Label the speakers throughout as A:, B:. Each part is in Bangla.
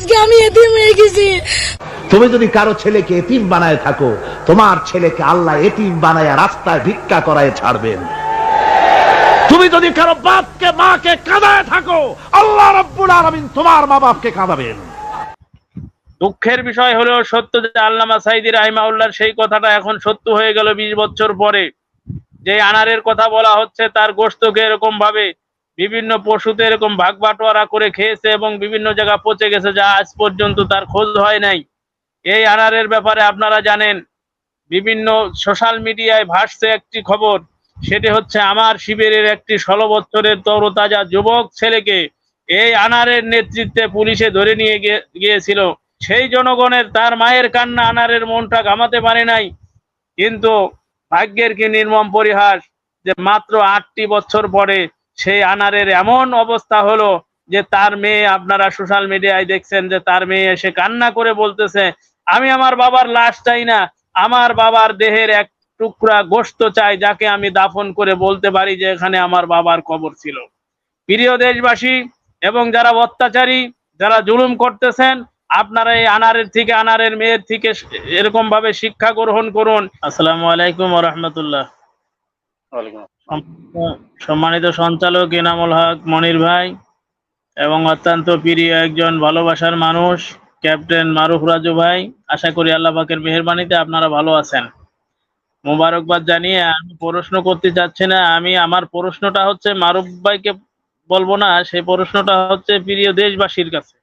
A: আজকে আমি এতিম হয়ে গেছি।
B: তুমি যদি কারো ছেলেকে এতিম বানায় থাকো, তোমার ছেলেকে আল্লাহ এতিম বানায় রাস্তায় ভিক্ষা করায় ছাড়বেন। তুমি যদি কারো বাপকে মাকে কাঁদায় থাকো, আল্লাহ রাব্বুল আলামিন তোমার মা বাপকে কাঁদাবেন।
C: দুঃখের বিষয় হলো সত্য যে আল্লামা সাঈদী রাহিমাহুল্লাহর সেই কথাটা এখন সত্য হয়ে গেল 20 বছর পরে। যে আনারের কথা বলা হচ্ছে, তার গোশতকে এরকম ভাবে বিভিন্ন পশুতে এরকম ভাগ বাটোয়ারা করে খেয়েছে এবং বিভিন্ন জায়গা পচে গেছে, যা আজ পর্যন্ত তার খোঁজ হয় নাই। এই আনারের ব্যাপারে আপনারা জানেন, বিভিন্ন সোশ্যাল মিডিয়ায় ভাসছে একটি খবর, সেটি হচ্ছে আমার শিবিরের একটি 16 বছরের তরতাজা যুবক ছেলেকে এই আনারের নেতৃত্বে পুলিশে ধরে নিয়ে গিয়েছিল। সেই জনগণের, তার মায়ের কান্না আনারের মনটা ঘামাতে পারে নাই। কিন্তু ভাগ্যের কি নির্মম পরিহাস যে মাত্র 8টি বছর পরে সেই আনারের এমন অবস্থা হলো যে তার মেয়ে, আপনারা সোশ্যাল মিডিয়ায় দেখছেন যে তার মেয়ে এসে কান্না করে বলতেছে, আমি আমার বাবার লাশ চাই না, আমার বাবার দেহের এক টুকরা গোশত চাই, যাকে আমি দাফন করে বলতে পারি যে এখানে আমার বাবার কবর ছিল। প্রিয় দেশবাসী এবং যারা অত্যাচারী, যারা জুলুম করতেছেন, আপনারা এই আনারের থেকে, আনারের মেয়ের থেকে এরকম ভাবে শিক্ষা গ্রহণ করুন। আসসালামু আলাইকুম ওয়া রাহমাতুল্লাহ। সম্মানিত সঞ্চালক এনামুল হক মনির ভাই এবং অত্যন্ত প্রিয় একজন ভালোবাসার মানুষ ক্যাপ্টেন মারুফ রাজু ভাই, আশা করি আল্লাহ পাকের মেহেরবানিতে আপনারা ভালো আছেন। মোবারকবাদ জানিয়ে আমি প্রশ্ন করতে চাচ্ছি না, আমি আমার প্রশ্নটা হচ্ছে মারুফ ভাইকে বলবো না, সেই প্রশ্নটা হচ্ছে প্রিয় দেশবাসীর কাছে।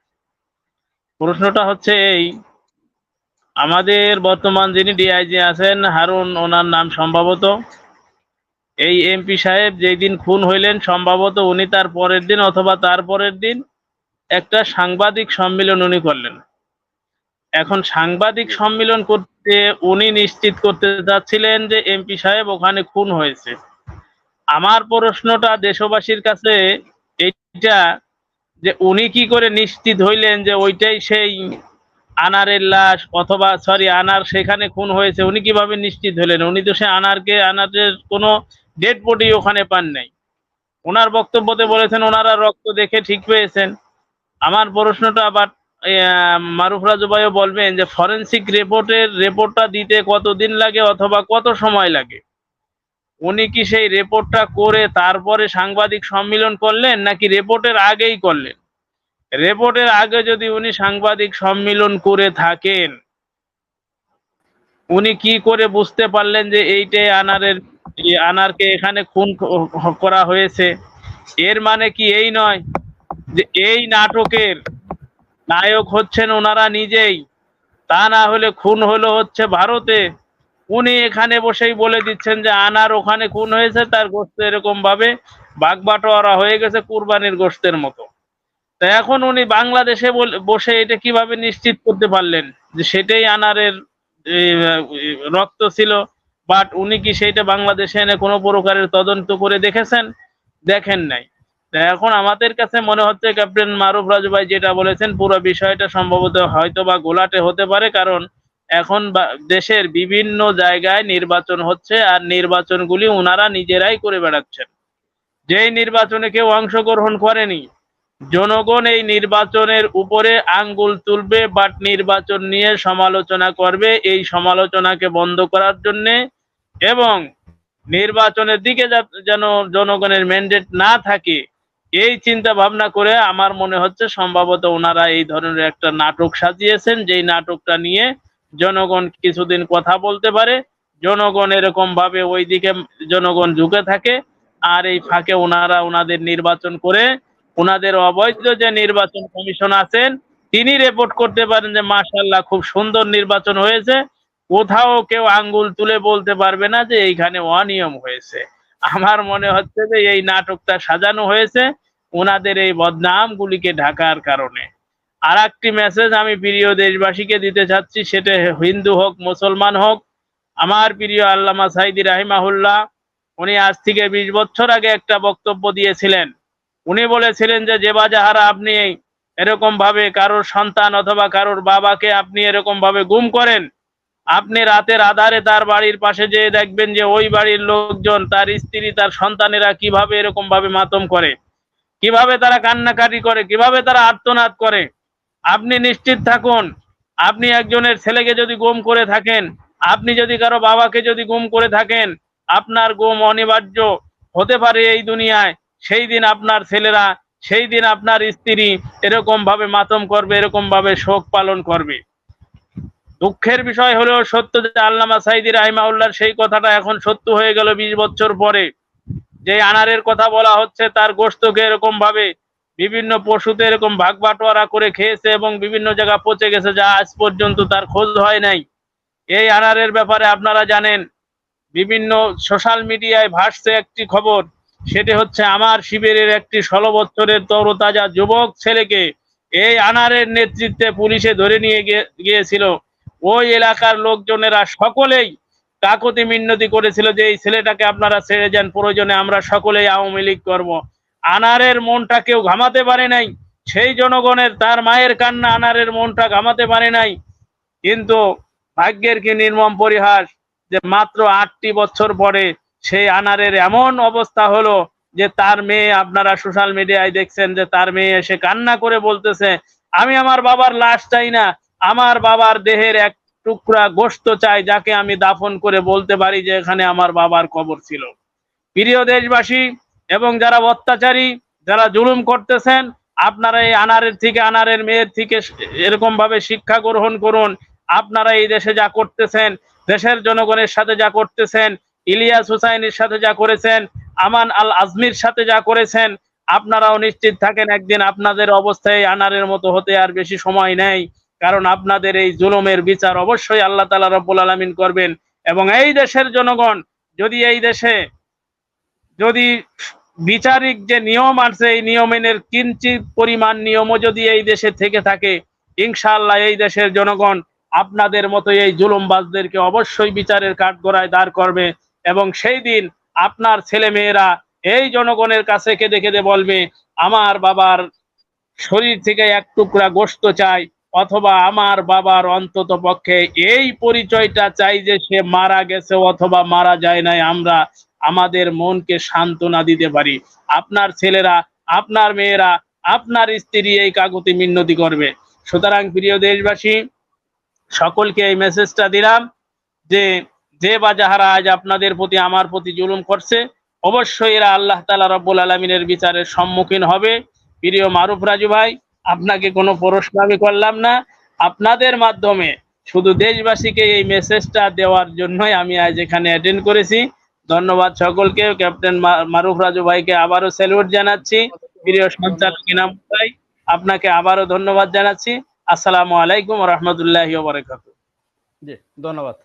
C: প্রশ্নটা হচ্ছে এই, আমাদের বর্তমান যিনি ডিআইজি আছেন হারুন, ওনার নাম সম্ভবত, এই এমপি সাহেব যেই দিন খুন হইলেন, সম্ভবত উনি তার পরের দিন অথবা তার পরের দিন একটা সাংবাদিক সম্মেলন উনি করলেন। এখন সাংবাদিক সম্মেলন করতে উনি নিশ্চিত করতে যাচ্ছিলেন যে এমপি সাহেব ওখানে খুন হয়েছে। আমার প্রশ্নটা দেশবাসীর কাছে এইটা, যে উনি কি করে নিশ্চিত হইলেন যে ওইটাই সেই আনারের লাশ, অথবা সরি আনার সেখানে খুন হয়েছে, উনি কিভাবে নিশ্চিত হলেন? উনি তো সে আনারের কোনো ডেড বডি ওখানে পান নাই। ওনার বক্তব্যতে বলেছেন ওনারা রক্ত দেখে ঠিক পেয়েছেন। আমার প্রশ্নটা আবার মারুফ রাজু ভাইও বলবেন যে ফরেনসিক রিপোর্টটা দিতে কতদিন লাগে অথবা কত সময় লাগে? উনি কি সেই রিপোর্টটা করে তারপরে সাংবাদিক সম্মেলন করলেন, নাকি রিপোর্টের আগেই করলেন? রিপোর্টের আগে যদি উনি সাংবাদিক সম্মেলন করে থাকেন, উনি কি করে বুঝতে পারলেন যে এইটাই আনারকে এখানে খুন করা হয়েছে? এর মানে কি এই নয় যে এই নাটকের নায়ক হচ্ছেন ওনারা নিজেই? তা না হলে খুন হলো হচ্ছে ভারতে, উনি এখানে বসেই বলে দিচ্ছেন যে আনার ওখানে খুন হয়েছে, তার গোশত এরকম ভাবে বাগবাটোয়ারা হয়ে গেছে কুরবানির গোশতের মতো। তা এখন উনি বাংলাদেশে বসে এটা কিভাবে নিশ্চিত করতে পারলেন যে সেটাই আনারের রক্ত ছিল? বাট উনি কি সেইটা বাংলাদেশে এনে কোনো প্রকারের তদন্ত করে দেখেছেন? দেখেন নাই। এখন আমাদের কাছে মনে হচ্ছে ক্যাপ্টেন মারুফ রাজু ভাই যেটা বলেছেন, পুরো বিষয়টা সম্ভবত হয়তো বা গোলাটে হতে পারে, কারণ এখন দেশের বিভিন্ন জায়গায় নির্বাচন হচ্ছে, আর নির্বাচনগুলি ওনারা নিজেরাই করে বেড়াচ্ছেন। যেই নির্বাচনে কেউ অংশগ্রহণ করেনি, জনগণ এই নির্বাচনের উপরে আঙ্গুল তুলবে, বাট নির্বাচন নিয়ে সমালোচনা করবে এই সমালোচনাকে বন্ধ করার জন্য, এবং নির্বাচনের দিকে যেন জনগণের ম্যান্ডেট না থাকে, এই চিন্তা ভাবনা করে আমার মনে হচ্ছে সম্ভবত ওনারা এই ধরনের একটা নাটক সাজিয়েছেন, যেই নাটকটা নিয়ে জনগণ কিছুদিন কথা বলতে পারে, জনগণ এরকম ভাবে ওইদিকে জনগণ ঝুঁকে থাকে, আর এই ফাঁকে ওনারা ওনাদের নির্বাচন করে ওনাদের অবৈধ যে নির্বাচন কমিশন আছেন তিনি রিপোর্ট করতে পারেন যে মাশাআল্লাহ খুব সুন্দর নির্বাচন হয়েছে, কোথাও কেউ আঙ্গুল তুলে বলতে পারবে না যে এইখানে অনিয়ম হয়েছে। আমার মনে হচ্ছে যে এই নাটকটা সাজানো হয়েছে ওনাদের এই বদনামগুলিকে ঢাকার কারণে। আর একটি মেসেজ আমি প্রিয় দেশবাসীকে দিতে চাচ্ছি, সেটা হিন্দু হোক মুসলমান হোক, আমার প্রিয় আল্লামা সাঈদী রাহিমাহুল্লাহ উনি আজ থেকে 20 বছর আগে একটা বক্তব্য দিয়েছিলেন। উনি বলেছিলেন যে যেবা যাহারা আপনি এরকম ভাবে কারোর সন্তান অথবা কারোর বাবাকে আপনি এরকম ভাবে গুম করেন, আপনি রাতের আধারে তার বাড়ির পাশে যেয়ে দেখবেন যে ওই বাড়ির লোকজন, তার স্ত্রী, তার সন্তানেরা কিভাবে এরকম ভাবে মাতম করে, কিভাবে তারা কান্নাকাটি করে, কিভাবে তারা আর্তনাদ করে। আপনি নিশ্চিত থাকুন, আপনি একজনের ছেলেকে যদি গুম করে থাকেন, আপনি যদি কারো বাবাকে যদি গুম করে থাকেন, আপনার গুম অনিবার্য হতে পারে এই দুনিয়ায়। সেই দিন আপনার ছেলেরা, সেই দিন আপনার স্ত্রী এরকম ভাবে মাতম করবে, এরকম ভাবে শোক পালন করবে। দুঃখের বিষয় হলেও সত্য যে আল্লামা সাঈদী রাহিমাহুল্লাহর সেই কথাটা এখন সত্য হয়ে গেল 20 বছর পরে। যে আনারের কথা বলা হচ্ছে, তার গোশতকে এরকম ভাবে বিভিন্ন পশুতে এরকম ভাগ বাটোয়ারা করে খেয়েছে এবং বিভিন্ন জায়গা পচে গেছে, যা আজ পর্যন্ত তার খোঁজ হয় নাই। এই আনারের ব্যাপারে আপনারা জানেন, বিভিন্ন সোশ্যাল মিডিয়ায় ভাসছে একটি খবর, সেটি হচ্ছে আমার শিবিরের একটি 16 বছরের তরতাজা যুবক ছেলেকে এই আনারের নেতৃত্বে পুলিশে ধরে নিয়ে গিয়েছিল। ওই এলাকার লোকজনেরা সকলেই কাকুতি মিনতি করেছিল যে এই ছেলেটাকে আপনারা ছেড়ে যান, প্রয়োজনে আমরা সকলেই আওয়ামী লীগ করব। আনারের মনটা কেউ ঘামাতে পারে নাই, সেই জনগণের, তার মায়ের কান্না আনারের মনটা ঘামাতে পারে নাই। কিন্তু ভাগ্যের কি নির্মম পরিহাস যে মাত্র 8টি বছর পরে সেই আনারের এমন অবস্থা হলো যে তার মেয়ে, আপনারা সোশ্যাল মিডিয়ায় দেখছেন যে তার মেয়ে এসে কান্না করে বলতেছে, আমি আমার বাবার লাশ চাই না, আমার বাবার দেহের এক টুকরা গোশত চাই, যাকে আমি দাফন করে বলতে পারি যে এখানে আমার বাবার কবর ছিল। প্রিয় দেশবাসী এবং যারা অত্যাচারী, যারা জুলুম করতেছেন, আপনারা এই আনারের থেকে, আনারের মেয়ের থেকে এরকম ভাবে শিক্ষা গ্রহণ করুন। আপনারা এই দেশে যা করতেছেন, দেশের জনগণের সাথে যা করতেছেন, ইলিয়াস হুসাইনের সাথে যা করেছেন, আমান আল আজমির সাথে যা করেছেন, আপনারাও নিশ্চিত থাকেন একদিন আপনাদের অবস্থায় আনারের মতো হতে আর বেশি সময় নেই। কারণ আপনাদের এই জুলুমের বিচার অবশ্যই আল্লাহ তাআলা রব্বুল আলামিন করবেন। এবং এই দেশের জনগণ যদি এই দেশে, যদি বিচারিক যে নিয়ম আছে, এই নিয়মের কিঞ্চিত পরিমাণ নিয়মও যদি এই দেশে থেকে থাকে, ইনশাআল্লাহ এই দেশের জনগণ আপনাদের মতো এই জুলুমবাজদেরকে অবশ্যই বিচারের কাঠগড়ায় দাঁড় করবে। এবং সেই দিন আপনার ছেলে মেয়েরা এই জনগণের কাছে কেঁদে কেঁদে বলবে, আমার বাবার শরীর থেকে এক টুকরা গোশত চাই, অথবা আমার বাবার অন্তত পক্ষে এই পরিচয়টা চাই যে সে মারা গেছে অথবা মারা যায় নাই, আমরা আমাদের মনকে সান্ত্বনা দিতে পারি। আপনার ছেলেরা, আপনার মেয়েরা, আপনার স্ত্রী এই কাকুতি মিনতি করবে। সুতরাং প্রিয় দেশবাসী, সকলকে এই মেসেজটা দিলাম যে যে বা যাহারা আজ আপনাদের প্রতি, আমার প্রতি জুলুম করছে, অবশ্যই এরা আল্লাহ তাআলা রব্বুল আলামিনের বিচারের সম্মুখীন হবে। প্রিয় মারুফ রাজু ভাই, আপনাকে কোনো প্রশ্ন আমি করলাম না, আপনাদের মাধ্যমে শুধু দেশবাসীকে এই মেসেজটা দেওয়ার জন্যই আমি আজ এখানে অ্যাটেন্ড করেছি। ধন্যবাদ সকলকে। ক্যাপ্টেন মারুফ রাজু ভাইকে আবারও স্যালুট জানাচ্ছি। প্রিয় সঞ্চালক ইনাম ভাই, আপনাকে আবারও ধন্যবাদ জানাচ্ছি। আসসালামু আলাইকুম ওয়া রাহমাতুল্লাহি ওয়া বারাকাতুহু।
A: জি, ধন্যবাদ।